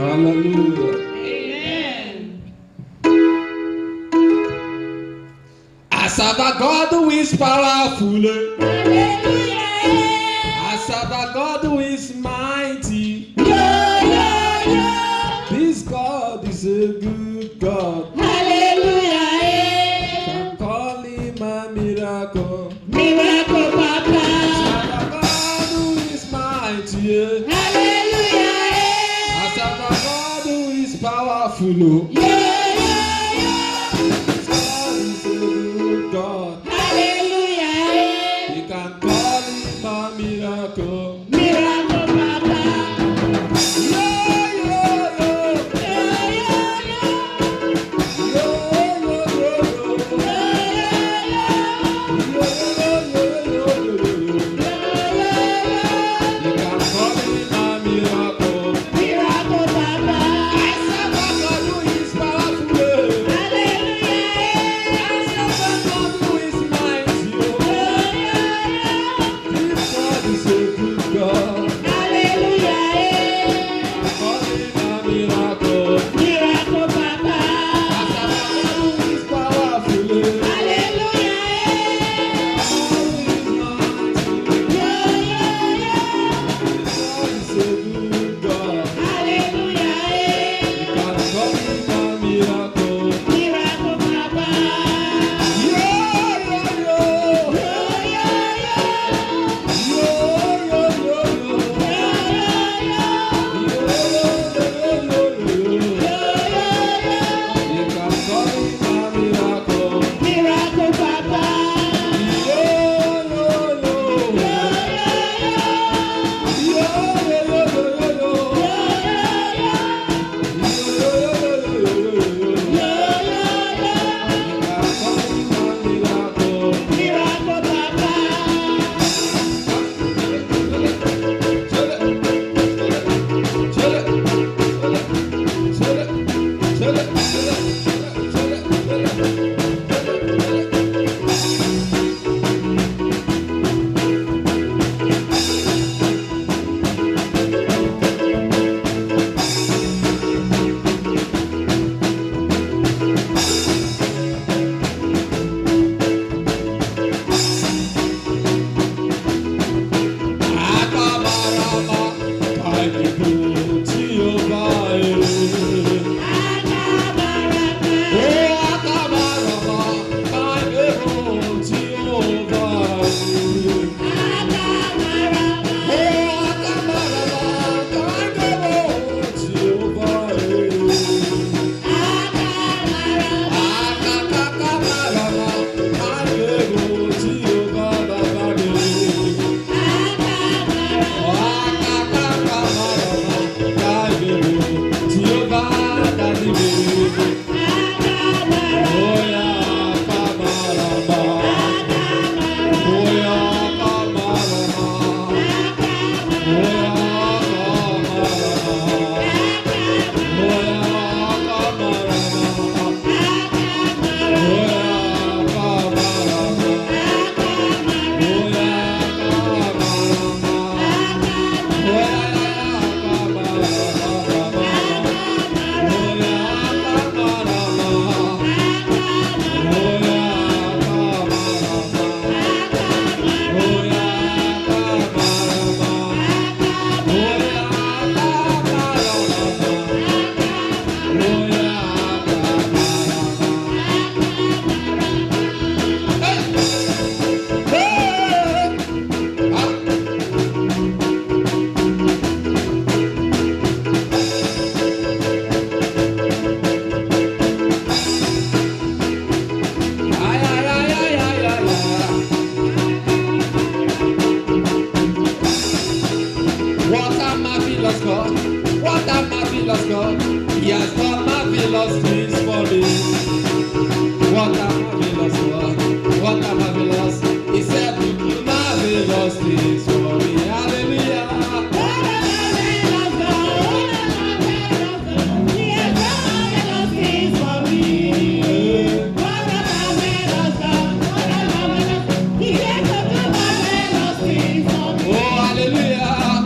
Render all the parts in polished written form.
Hallelujah. I serve a God who is powerful. Hallelujah. I serve a God who is mighty. This God is a good God. Hallelujah. Can call him a miracle. Miracle Papa. Serve a God who is mighty. Hallelujah. I serve a God who is powerful. This God is a good God. Hallelujah. You can call him a miracle. Miracle Papa. Miracle Papa. Miracle Papa. Miracle Papa. Miracle Papa. Miracle Papa. He has done marvelous things for me. What a marvelous one. What a marvelous. He said to do marvelous things for me. Hallelujah. Oh, hallelujah.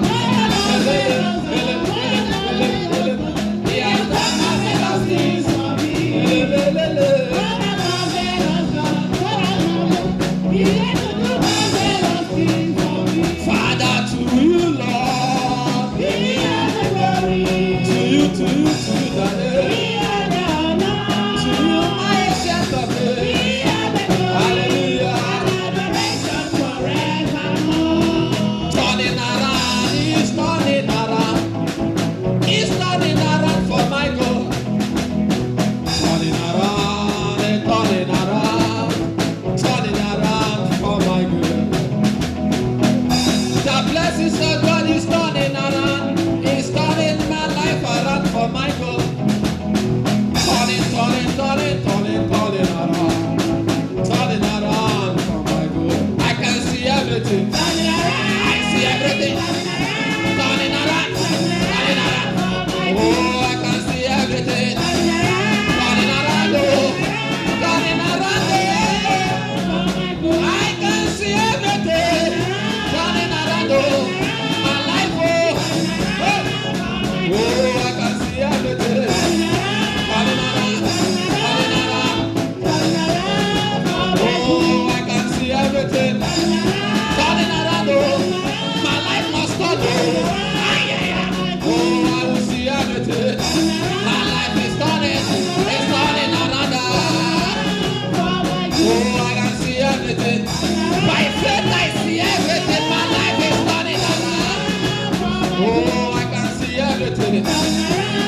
everything.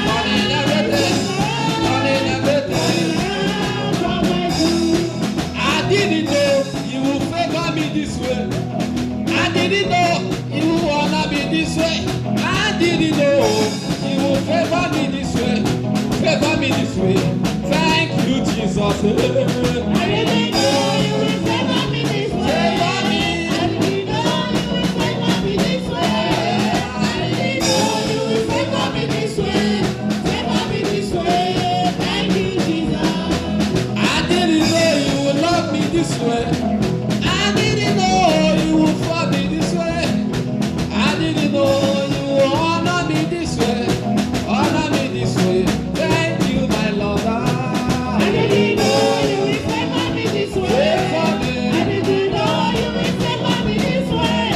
Turning everything. Turning everything. I didn't know you would favor me this way. I didn't know you would honor me this way. I didn't know you would favor me this way. Favor me this way. Thank you, Jesus. I didn't know you would favor me this way. Favor me. I didn't know you would favor me this way. I didn't know you would favor me this way. Favor me this way. Thank you, Jesus. I didn't know you would love me this way. I didn't know you would love me this way. I didn't know you would honor me this way. Honor me this way. Thank you, my Lord. I didn't know you would favor me this way. Favor me. I didn't know you would favor me this way.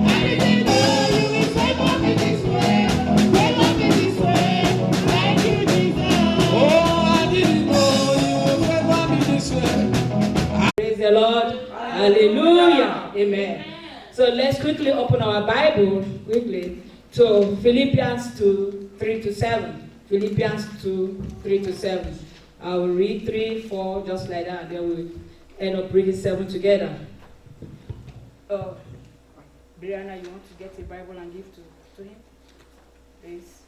I didn't know you would favor me this way. Favor me this way. Thank you, Jesus. Oh, I didn't know you would favor me this way. Praise the Lord. Hallelujah. Amen. So let's quickly open our Bible quickly to Philippians 2, 3 to 7. Philippians 2, 3 to 7. I will read 3, 4, just like that, and then we'll end up reading 7 together. Brianna, you want to get a Bible and give to him? Please.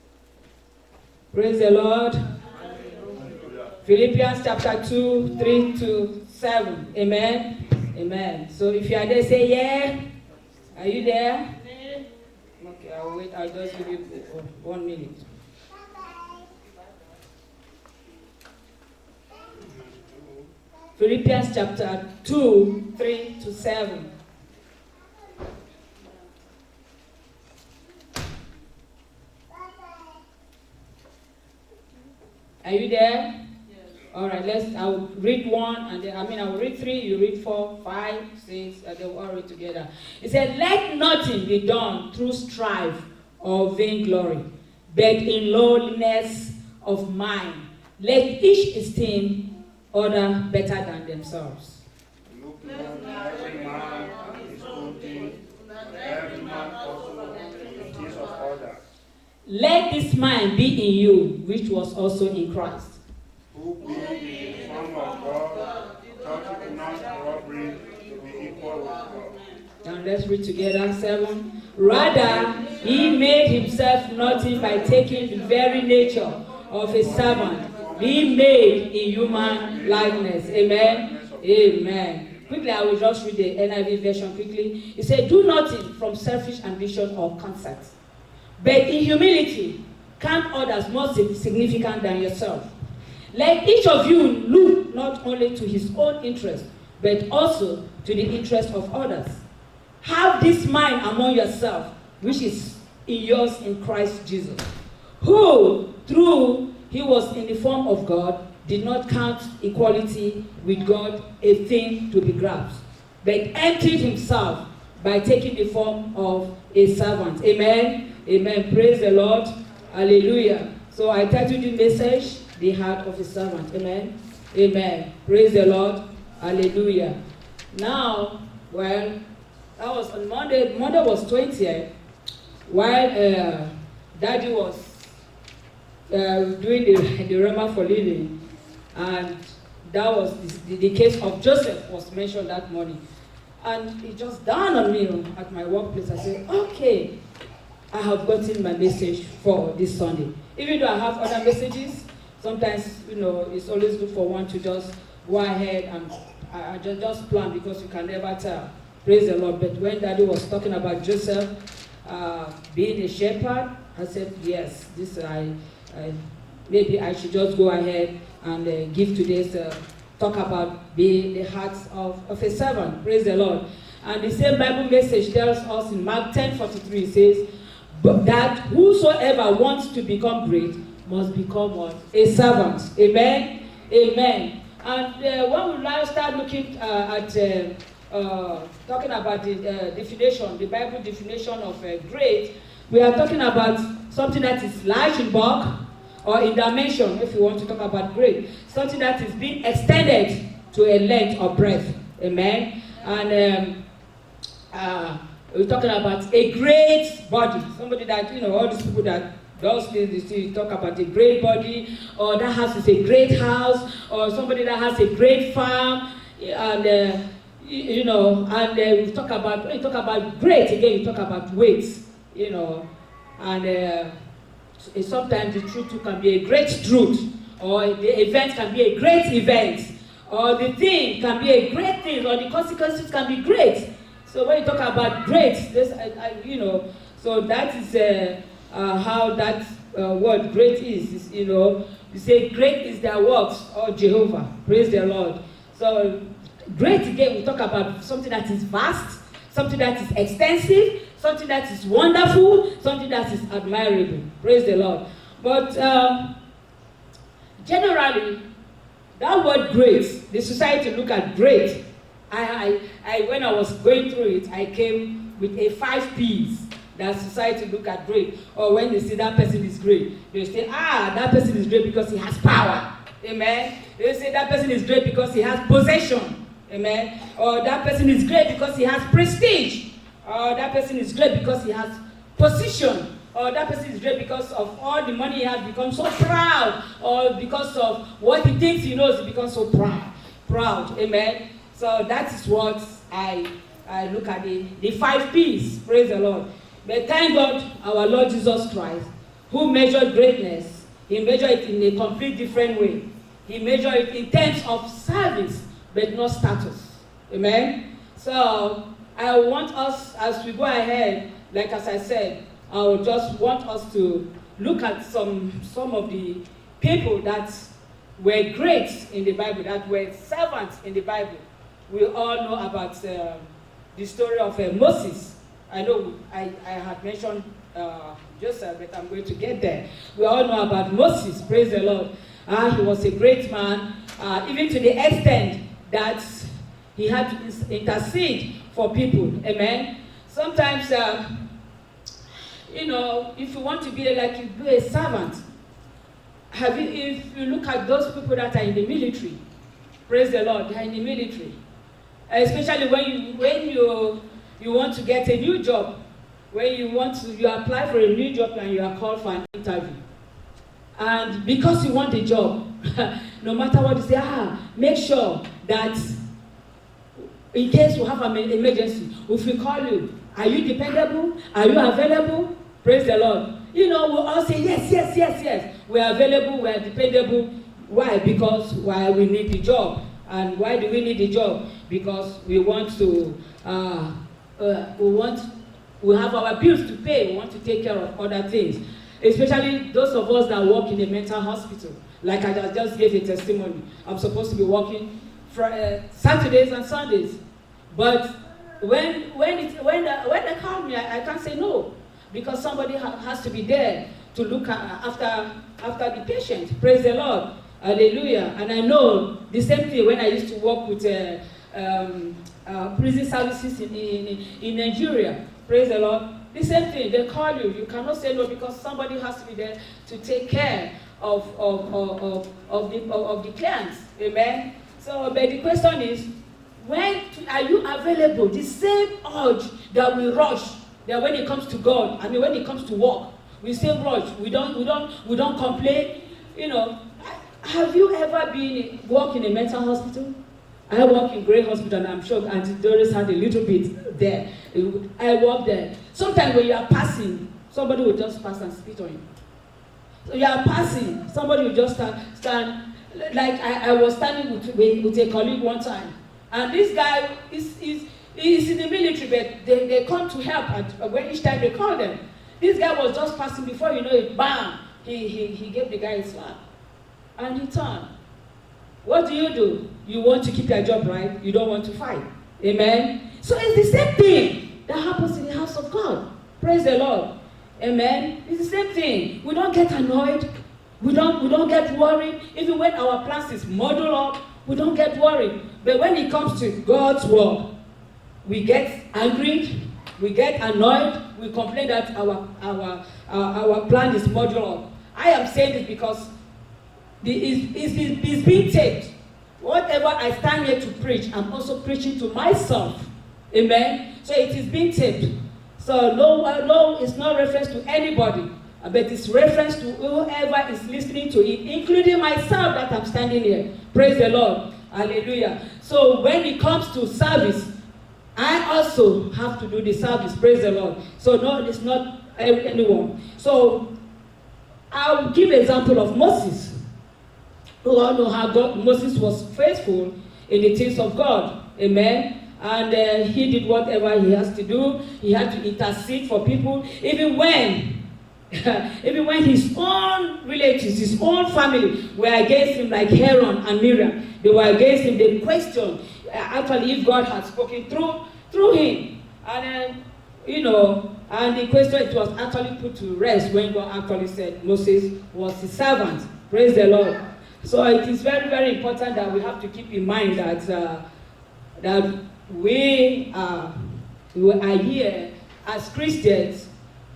Praise the Lord. Philippians chapter 2, 3 to 7. Amen. Amen. So if you are there, say yeah. Are you there? Okay, I'll wait. I'll just give you 1 minute. Philippians chapter 2, 3 to 7. Are you there? Yes. All right, I'll read 1, and then, I will read 3, you read 4, 5, 6, and then we'll all read together. It said, let nothing be done through strife or vainglory, but in lowliness of mind. Let each esteem other better than themselves. Look not every man on his own things, but every man also the things of others. Let this mind be in you, which was also in Christ. Who being in the form of God, thought it not robbery to be equal with God. And let's read together 7. Rather, he made himself nothing by taking the very nature of a servant, being made in human likeness. Amen. Amen. Quickly, I will just read the NIV version quickly. It said, do nothing from selfish ambition or conceit, but in humility, count others more significant than yourself. Let each of you look not only to his own interest, but also to the interest of others. Have this mind among yourself, which is in yours in Christ Jesus, who, through he was in the form of God, did not count equality with God a thing to be grasped, but emptied himself by taking the form of a servant. Amen. Amen. Praise the Lord. Hallelujah. So I titled the message, The Heart of a Servant. Amen. Amen. Praise the Lord. Hallelujah. Now, well, that was on Monday. Monday was 20th, while Daddy was doing the Rema for living, and that was the case of Joseph was mentioned that morning. And it just dawned on me at my workplace. I said, okay, I have gotten my message for this Sunday. Even though I have other messages, sometimes, it's always good for one to just go ahead and I just plan, because you can never tell. Praise the Lord. But when Daddy was talking about Joseph being a shepherd, I said, yes, maybe I should just go ahead and give today's talk about being the heart of a servant. Praise the Lord. And the same Bible message tells us in Mark 10:43, it says, but that whosoever wants to become great must become what? A servant. Amen. Amen. And when we now start looking at talking about the definition, the Bible definition of great, we are talking about something that is large in bulk or in dimension, if you want to talk about great. Something that is being extended to a length or breadth. Amen. And we're talking about a great body. Somebody that, all these people that Those things you talk about a great body, or that house is a great house, or somebody that has a great farm, and you know, and when you talk about great again, you talk about weight, you know, and sometimes the truth can be a great truth, or the event can be a great event, or the thing can be a great thing, or the consequences can be great. So when you talk about great, this, you know, so that is how that word great is, you know. You say great is their works, or Jehovah, praise the Lord. So great again, we talk about something that is vast, something that is extensive, something that is wonderful, something that is admirable, praise the Lord. But generally, that word great, the society look at great. When I was going through it, I came with a 5 P's that society look at great. Or when they say that person is great, they say, that person is great because he has power. Amen. They say that person is great because he has possession. Amen. Or that person is great because he has prestige. Or that person is great because he has position. Or that person is great because of all the money he has, become so proud. Or because of what he thinks he knows, he becomes so proud. Amen. So that is what I look at the 5 P's. Praise the Lord. But thank God, our Lord Jesus Christ, who measured greatness, he measured it in a complete different way. He measured it in terms of service, but not status. Amen? So, I want us, as we go ahead, like as I said, I would just want us to look at some of the people that were great in the Bible, that were servants in the Bible. We all know about the story of Moses. I know I had mentioned Joseph, but I'm going to get there. We all know about Moses, praise the Lord. He was a great man, even to the extent that he had to intercede for people, amen? Sometimes, you know, if you want to be like you be a servant, if you look at those people that are in the military, praise the Lord, they are in the military. Especially when you want to get a new job, when you apply for a new job and you are called for an interview. And because you want a job, no matter what you say, make sure that in case you have an emergency, if we call you, are you dependable? Are you available? Praise the Lord. You know, we all say yes. We are available, we are dependable. Why? Because we need the job. And why do we need the job? Because we want to, we have our bills to pay. We want to take care of other things. Especially those of us that work in a mental hospital. Like I just gave a testimony. I'm supposed to be working Saturdays and Sundays. But when they call me, I can't say no. Because somebody has to be there to look after the patient. Praise the Lord. Hallelujah. And I know the same thing when I used to work with prison services in Nigeria. Praise the Lord. The same thing, they call you. You cannot say no because somebody has to be there to take care of the clients. Amen. So, but the question is, when are you available? The same urge that we rush, that when it comes to God, when it comes to work, we still rush. We don't complain. You know, have you ever worked in a mental hospital? I work in Grey Hospital, and I'm sure Auntie Doris had a little bit there. I work there. Sometimes when you are passing, somebody will just pass and spit on you. So you are passing, somebody will just stand. Like I was standing with a colleague one time, and this guy is in the military, but they come to help when each time they call them. This guy was just passing, before you know it, bam! He gave the guy a slap, and he turned. What do? You want to keep your job, right? You don't want to fight. Amen? So it's the same thing that happens in the house of God. Praise the Lord. Amen? It's the same thing. We don't get annoyed. We don't get worried. Even when our plans is muddled up, we don't get worried. But when it comes to God's work, we get angry, we get annoyed, we complain that our plan is muddled up. I am saying this because it's being taped. Whatever I stand here to preach, I'm also preaching to myself. Amen? So it is being taped. So no, it's not reference to anybody. but it's reference to whoever is listening to it, including myself that I'm standing here. Praise the Lord. Hallelujah. So when it comes to service, I also have to do the service. Praise the Lord. So no, it's not anyone. So I'll give an example of Moses. We all know how Moses was faithful in the things of God. Amen. And he did whatever he has to do. He had to intercede for people, even when his own relatives, his own family were against him, like Aaron and Miriam. They were against him. They questioned actually if God had spoken through him. And then, and the question, it was actually put to rest when God actually said Moses was his servant. Praise the Lord. So it is very, very important that we have to keep in mind that we are here as Christians,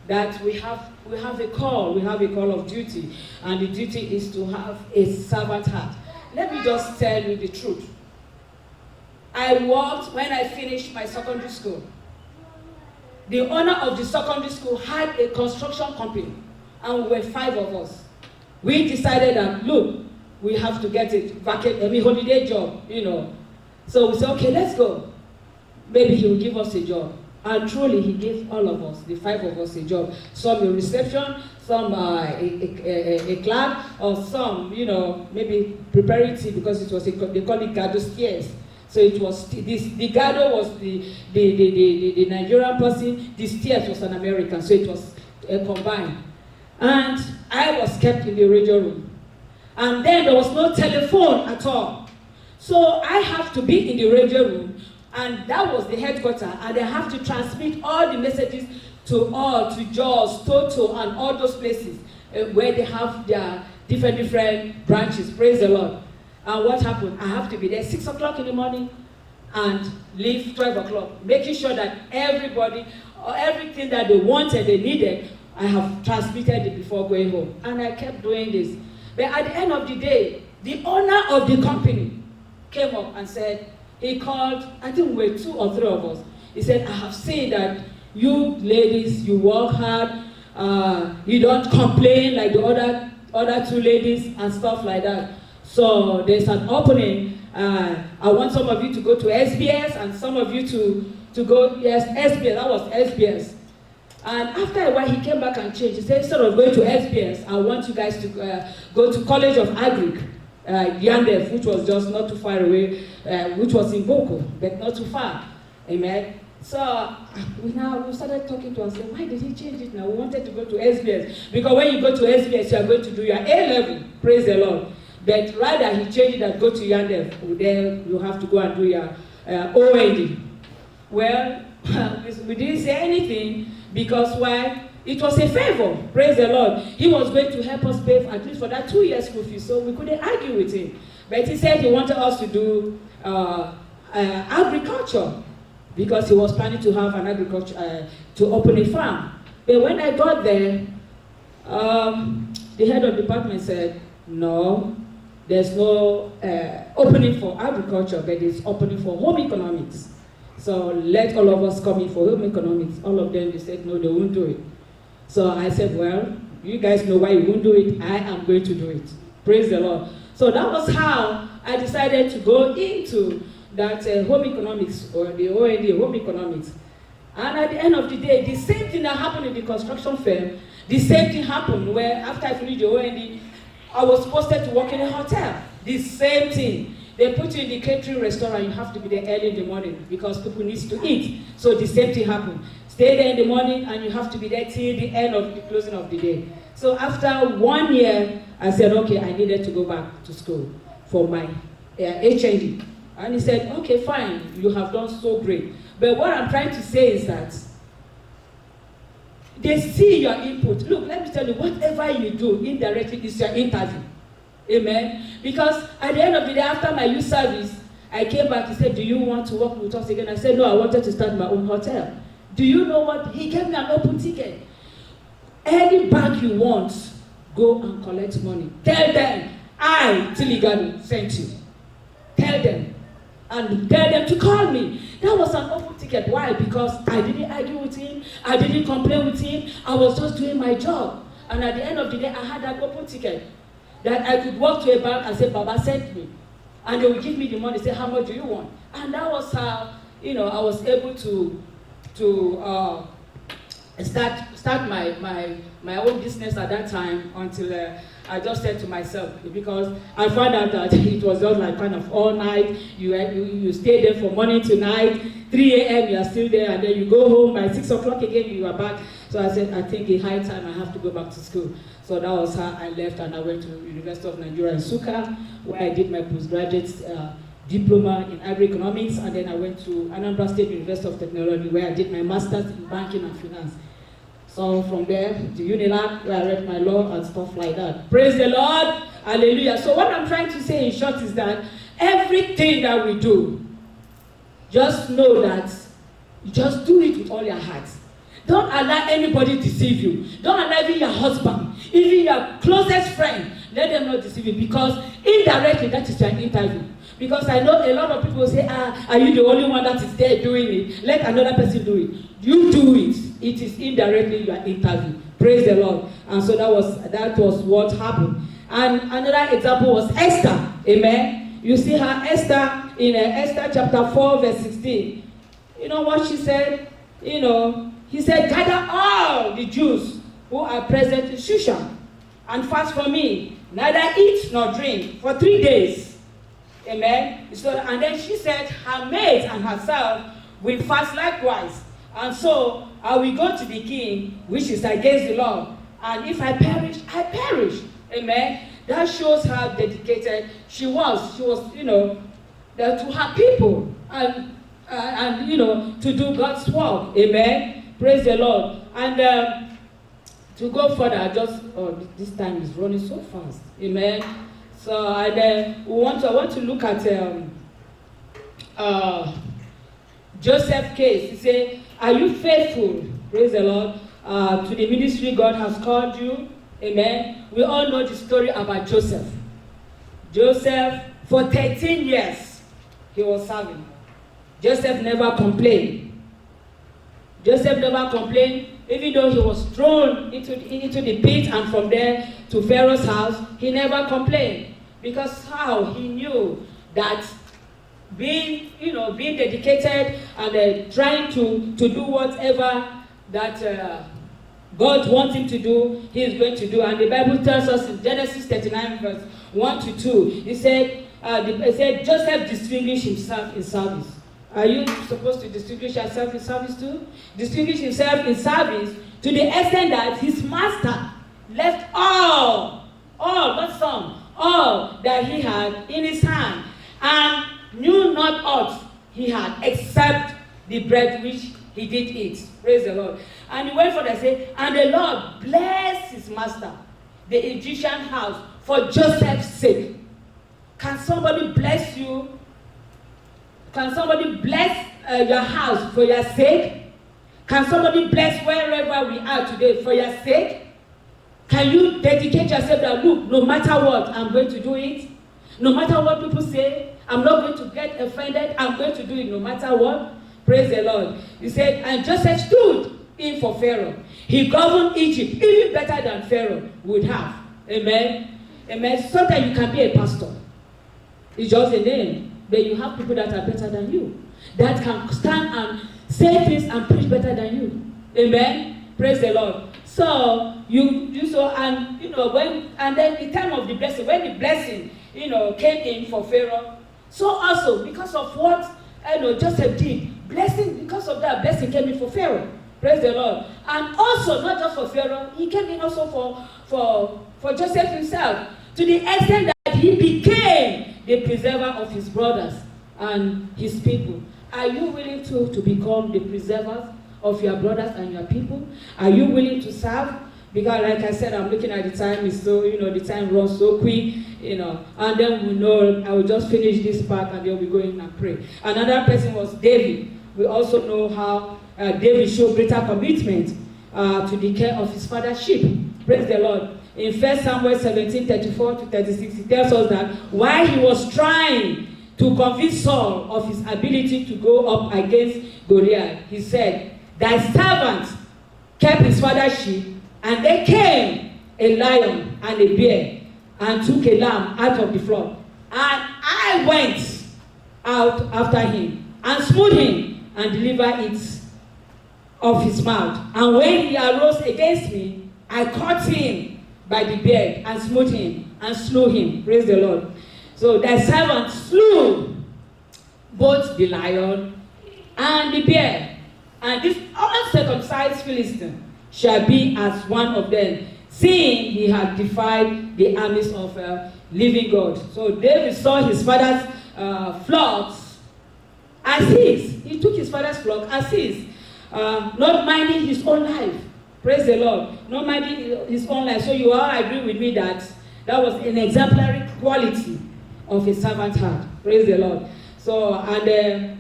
that we have a call. We have a call of duty, and the duty is to have a servant heart. Let me just tell you the truth. I worked when I finished my secondary school. The owner of the secondary school had a construction company, and we were 5 of us. We decided that, look, we have to get a holiday job, So we said, okay, let's go. Maybe he will give us a job. And truly, he gave all of us, the 5 of us, a job. Some in reception, some a clerk, or some, maybe preparing tea, because it was they call it gado stairs. So it was the gado was the Nigerian person, the stairs was an American, so it was combined. And I was kept in the radio room. And then there was no telephone at all. So I have to be in the radio room, and that was the headquarters, and I have to transmit all the messages to Jos, Toto, and all those places where they have their different branches. Praise the Lord. And what happened? I have to be there 6 o'clock in the morning and leave 12 o'clock, making sure that everybody, or everything that they wanted, they needed, I have transmitted it before going home. And I kept doing this. But at the end of the day, the owner of the company came up and said, he called, I think we were 2 or 3 of us. He said, I have seen that you ladies, you work hard, you don't complain like the other 2 ladies and stuff like that. So there's an opening. I want some of you to go to SBS and some of you to go, yes, SBS, that was SBS. And after a while, he came back and changed. He said, instead of going to SBS, I want you guys to go to College of Agric, Yandef, which was just not too far away, which was in Boko, but not too far. Amen. So we started talking to ourselves, why did he change it now? We wanted to go to SBS. Because when you go to SBS, you are going to do your A-level. Praise the Lord. But rather, he changed it and go to Yandef. Then you have to go and do your OND. Well, we didn't say anything. Because why? It was a favor. Praise the Lord. He was going to help us pay at least for that 2 years school fees, so we couldn't argue with him. But he said he wanted us to do agriculture, because he was planning to have an agriculture, to open a farm. But when I got there, the head of the department said, no, there's no opening for agriculture, but it's opening for home economics. So let all of us come in for home economics. All of them, they said, no, they won't do it. So I said, well, you guys know why you won't do it. I am going to do it. Praise the Lord. So that was how I decided to go into that home economics, or the OND, home economics. And at the end of the day, the same thing that happened in the construction firm, the same thing happened where after I finished the OND, I was posted to work in a hotel. The same thing. They put you in the catering restaurant, you have to be there early in the morning because people need to eat. So the same thing happened. Stay there in the morning and you have to be there till the end of the closing of the day. So after 1 year, I said, okay, I needed to go back to school for my HND. And he said, okay, fine, you have done so great. But what I'm trying to say is that they see your input. Look, let me tell you, whatever you do indirectly is your interview. Amen. Because at the end of the day, after my youth service, I came back. He said, do you want to work with us again? I said, no, I wanted to start my own hotel. Do you know what? He gave me an open ticket. Any bank you want, go and collect money. Tell them, I, Tiligado, sent you. Tell them. And tell them to call me. That was an open ticket. Why? Because I didn't argue with him. I didn't complain with him. I was just doing my job. And at the end of the day, I had that open ticket that I could walk to a bank and say, Baba sent me. And they would give me the money, say, how much do you want? And that was how, I was able to start my own business at that time until I just said to myself, because I found out that it was just like kind of all night. You stay there from morning to night, 3 a.m. you are still there, and then you go home by 6 o'clock again, you are back. So I said, I think it's high time I have to go back to school. So that was how I left, and I went to University of Nigeria in Nsukka, where I did my postgraduate diploma in agroeconomics, and then I went to Anambra State University of Technology, where I did my master's in banking and finance. So from there to Unilag, where I read my law and stuff like that. Praise the Lord. Hallelujah. So what I'm trying to say in short is that everything that we do, just know that you just do it with all your heart. Don't allow anybody deceive you. Don't allow even your husband, even your closest friend, let them not deceive you, because indirectly that is your interview. Because I know a lot of people say, are you the only one that is there doing it? Let another person do it. You do it. It is indirectly your interview. Praise the Lord. And so that was what happened. And another example was Esther. Amen. You see her Esther in Esther chapter 4 verse 16. You know what she said? He said, gather all the Jews who are present in Shushan and fast for me, neither eat nor drink for 3 days. Amen. So, and then she said, her maids and herself will fast likewise. And so I will go to the king, which is against the law. And if I perish, I perish. Amen. That shows how dedicated she was. She was, to her people and to do God's work. Amen. Praise the Lord. And to go further, this time is running so fast. Amen. So I want to look at Joseph's case. He said, are you faithful, praise the Lord, to the ministry God has called you? Amen. We all know the story about Joseph. Joseph, for 13 years, he was serving. Joseph never complained. Joseph never complained, even though he was thrown into the pit and from there to Pharaoh's house, he never complained. Because how? He knew that being dedicated and trying to do whatever that God wants him to do, he is going to do. And the Bible tells us in Genesis 39 verse 1 to 2, it said Joseph distinguished himself in service. Are you supposed to distinguish yourself in service too? Distinguish himself in service to the extent that his master left all, not some, all that he had in his hand, and knew not aught he had except the bread which he did eat. Praise the Lord. And he went further and said, and the Lord blessed his master, the Egyptian house, for Joseph's sake. Can somebody bless you? Can somebody bless your house for your sake? Can somebody bless wherever we are today for your sake? Can you dedicate yourself that, look, no matter what, I'm going to do it? No matter what people say, I'm not going to get offended. I'm going to do it no matter what. Praise the Lord. He said, and Joseph stood in for Pharaoh. He governed Egypt even better than Pharaoh would have. Amen. Amen. Sometimes you can be a pastor. It's just a name. But you have people that are better than you, that can stand and say things and preach better than you. Amen. Praise the Lord. So and then the time of the blessing, when the blessing came in for Pharaoh, so also because of what Joseph did, because of that blessing came in for Pharaoh. Praise the Lord. And also not just for Pharaoh, he came in also for Joseph himself, to the extent that he became the preserver of his brothers and his people. Are you willing to become the preservers of your brothers and your people? Are you willing to serve? Because like I said, I'm looking at the time, it's so, the time runs so quick, and then we know, I will just finish this part and then we'll go in and pray. Another person was David. We also know how David showed greater commitment to the care of his father's sheep. Praise the Lord. In 1 Samuel 17:34-36, it tells us that while he was trying to convince Saul of his ability to go up against Goliath, he said, thy servant kept his father's sheep, and they came a lion and a bear and took a lamb out of the flock. And I went out after him and smote him and delivered it of his mouth. And when he arose against me, I caught him by the beard and smote him and slew him. Praise the Lord. So the servant slew both the lion and the bear. And this uncircumcised Philistine shall be as one of them, seeing he had defied the armies of living God. So David saw his father's flocks as his. He took his father's flock as his, not minding his own life. Praise the Lord. Not minding his own life. So you all agree with me that that was an exemplary quality of a servant heart. Praise the Lord. So, and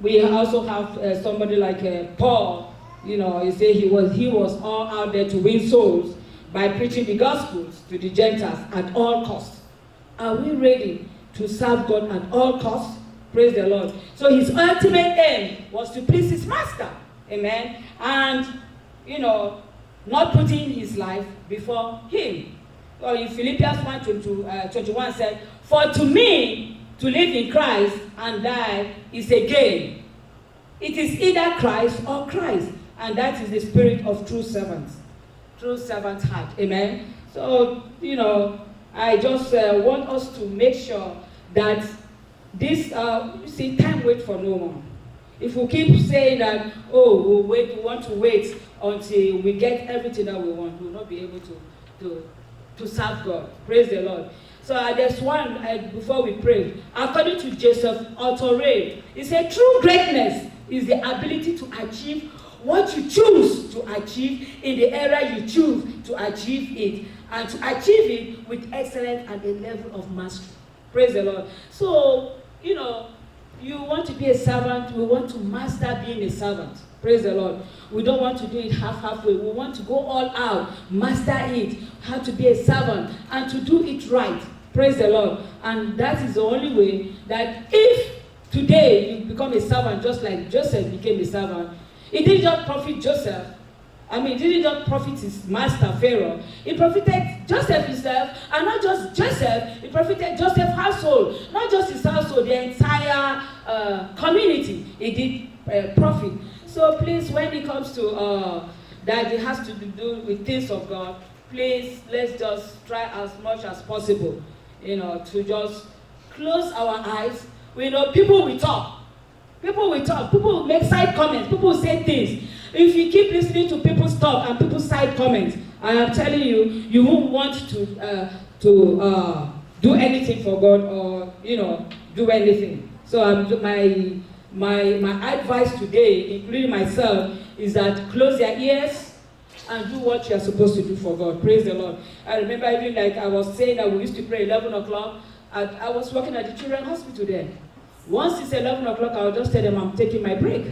we also have somebody like Paul. You know, he said he was all out there to win souls by preaching the gospels to the Gentiles at all costs. Are we ready to serve God at all costs? Praise the Lord. So his ultimate aim was to please his master. Amen. And, you know, not putting his life before him. So in Philippians 1:21 said, "For to me, to live in Christ and die is a gain. It is either Christ or Christ." And that is the spirit of true servants. True servant heart. Amen. So, you know, I just want us to make sure that this, you see, time waits for no one. If we keep saying that, oh, we'll wait, we want to wait until we get everything that we want, we'll not be able to serve God. Praise the Lord. So there's one, before we pray, according to Joseph Autoré, he said, true greatness is the ability to achieve what you choose to achieve in the area you choose to achieve it, and to achieve it with excellence and a level of mastery. Praise the Lord. So, you know, you want to be a servant, we want to master being a servant. Praise the Lord. We don't want to do it halfway. We want to go all out, master it, how to be a servant, and to do it right. Praise the Lord. And that is the only way that if today you become a servant just like Joseph became a servant, it didn't just profit Joseph. I mean, it didn't just profit his master, Pharaoh. It profited Joseph himself, and not just Joseph, it profited Joseph's household. Not just his household, the entire community. It did profit. So please, when it comes to that it has to do with things of God, please, let's just try as much as possible, you know, to just close our eyes. We know people will talk. People will talk. People will make side comments. People will say things. If you keep listening to people's talk and people's side comments, I am telling you, you won't want to do anything for God, or, you know, do anything. So my advice today, including myself, is that close your ears and do what you are supposed to do for God. Praise the Lord. I remember even like I was saying that we used to pray 11 o'clock. I was working at the children's hospital there. Once it's 11 o'clock, I'll just tell them I'm taking my break.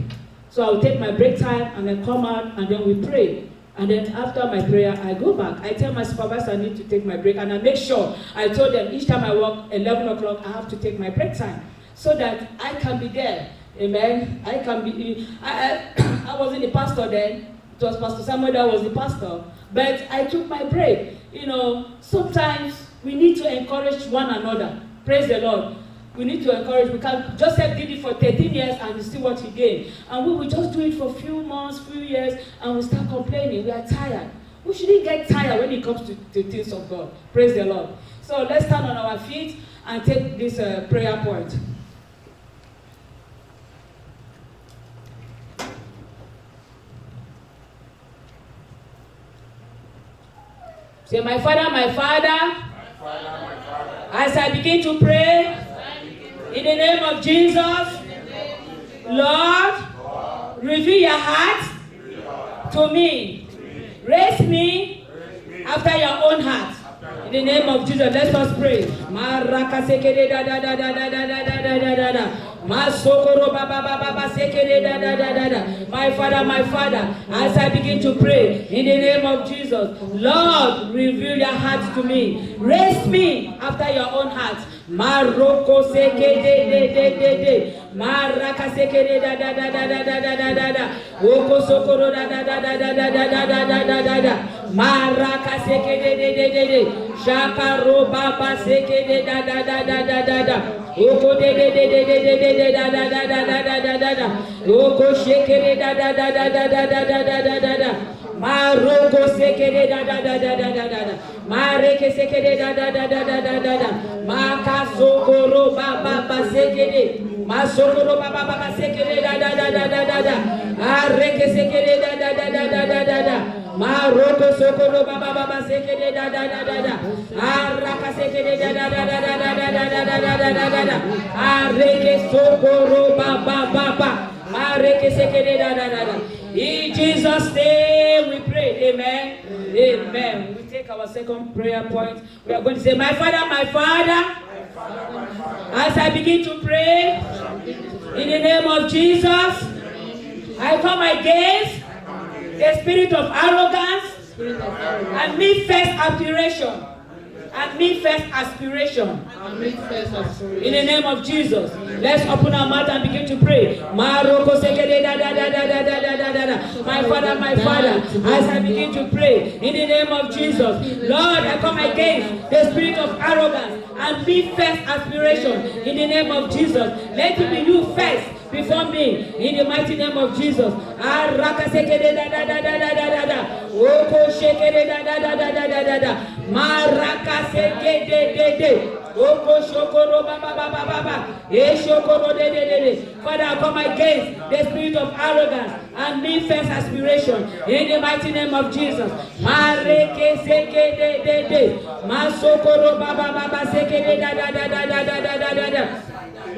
So I'll take my break time and then come out and then we pray. And then after my prayer, I go back. I tell my supervisor I need to take my break, and I make sure I told them each time I work 11 o'clock, I have to take my break time so that I can be there. Amen. I can be. I wasn't the pastor then. It was Pastor Samuel that was the pastor. But I took my break. You know, sometimes we need to encourage one another. Praise the Lord. We need to encourage. We can. Joseph did it for 13 years and you see what he gained. And we will just do it for a few months, few years, and we start complaining. We are tired. We shouldn't get tired when it comes to things of God. Praise the Lord. So let's stand on our feet and take this prayer point. Say, my Father, as I begin to pray, in the name of Jesus, Lord, reveal your heart to me. Raise me after your own heart. In the name of Jesus, let us pray. My Father, as I begin to pray, in the name of Jesus, Lord, reveal your heart to me. Raise me after your own heart. Maroko seke de. Maraka sekere da da da da da da da da da da. Oko sokoro da da da da da da da da da da da da da. Maraka sekere de de de de. Shaka roba ba sekere da da da da da da da. Oko de de de de de de de de da da da da da da da da da. Oko shekere da da da da da da da da da da da. Maroko sekere da da da da da da da da. Mareke sekere da da da da da da da da. Makasokoro baba ba sekere. Masokoro baba baba sekere da da da da da da da. Areke sekere da da da da da da da da. Maroko sokoro baba baba sekere da da da da da. Araka sekere da da da da da da da da da da da da da da. Areke sokoro baba baba. Mareke sekere da da da da. In Jesus' name we pray. Amen. Amen. We take our second prayer point. We are going to say, my Father, as I begin to pray, in the name of Jesus, I come against the spirit of arrogance and me-first aspiration. And me-first aspiration. In the name of Jesus. Let's open our mouth and begin to pray. My Father, as I begin to pray, in the name of Jesus, Lord, I come against the spirit of arrogance and me-first aspiration. In the name of Jesus, let it be you first before me, in the mighty name of Jesus. Araka sekere da da da da da da da da. Oko shekere da da da da da da da da. Maraka sekere de de de. Oko shokoro ba ba ba ba ba ba. E shokoro de de de de. Father, I come against the spirit of arrogance and me-first aspiration, in the mighty name of Jesus. Mareke sekere de de de. Masokoro ba ba ba ba sekere da da da da da da da da da.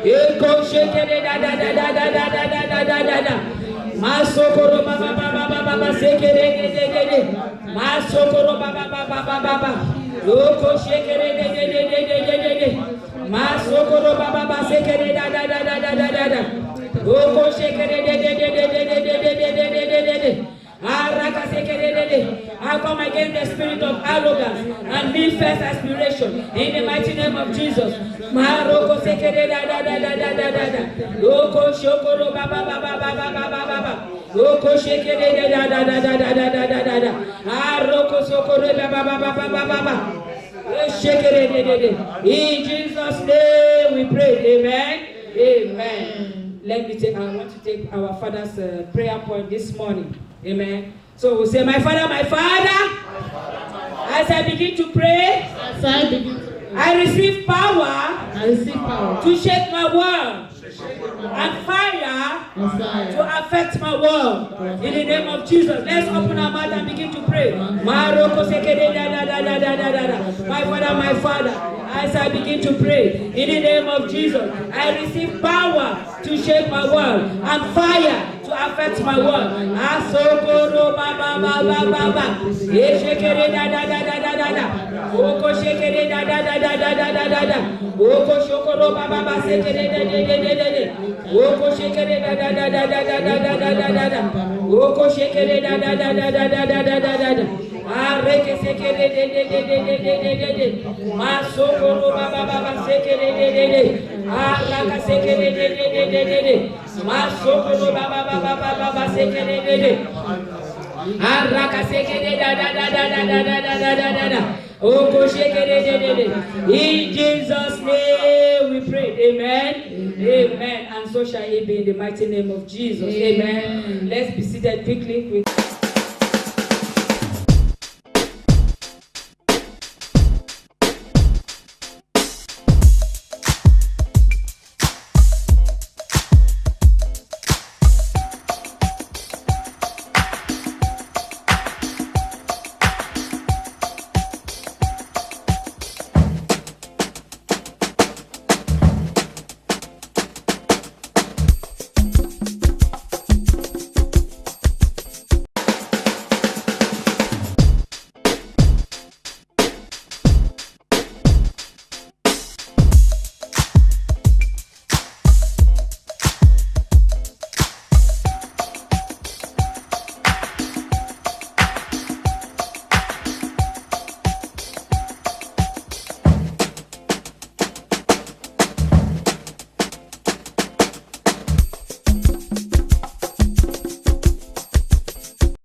Eko shekere da da da da da da da da da da da. Masokoro ba ba ba ba ba ba ba sekere de de de de. Masokoro ba ba ba ba ba ba ba. Oko shekere de de de de de de de de. Masokoro ba ba ba sekere da da da da da da da da. Oko shekere de de de de de de de de de de de de de. I come against the spirit of arrogance and me-first aspiration, in the mighty name of Jesus. Maroko sekere da da da da da da da da. Oko shokoro ba ba ba ba ba ba ba ba ba ba. Oko shekere da da da da da da da da da da. Aroko sokoro ba ba ba ba ba ba ba ba. Shekere de de de. In Jesus' name we pray. Amen. Amen. I want to take our Father's prayer point this morning. Amen. So we'll say, my Father, as I begin to pray, I receive power to shake my world and fire to affect my world. In the name of Jesus, let's open our mouth and begin to pray. My Father, as I begin to pray, in the name of Jesus, I receive power to shake my world and fire to affect my world. Asokoro ba ba ba ba ba ba. Eshekere da da da da da da da. Oko shekere da da da da da da da da da. Oko shokoro ba ba ba sekere da da da da da da. Oko shekere da da da da da da da da da da da da. Oko shekere da da da da da da da da da da da. Areke sekere de de de de de de de de. Masokoro ba ba ba ba sekere de de de. Araka sekere de de de de de de. Masokoro ba ba ba ba ba ba ba sekere de de. Araka sekere da da da da da da da da da da da. Oko shekere de de de. In Jesus' name we pray. Amen. Amen. And so shall it be in the mighty name of Jesus. Amen. Let's be seated quickly.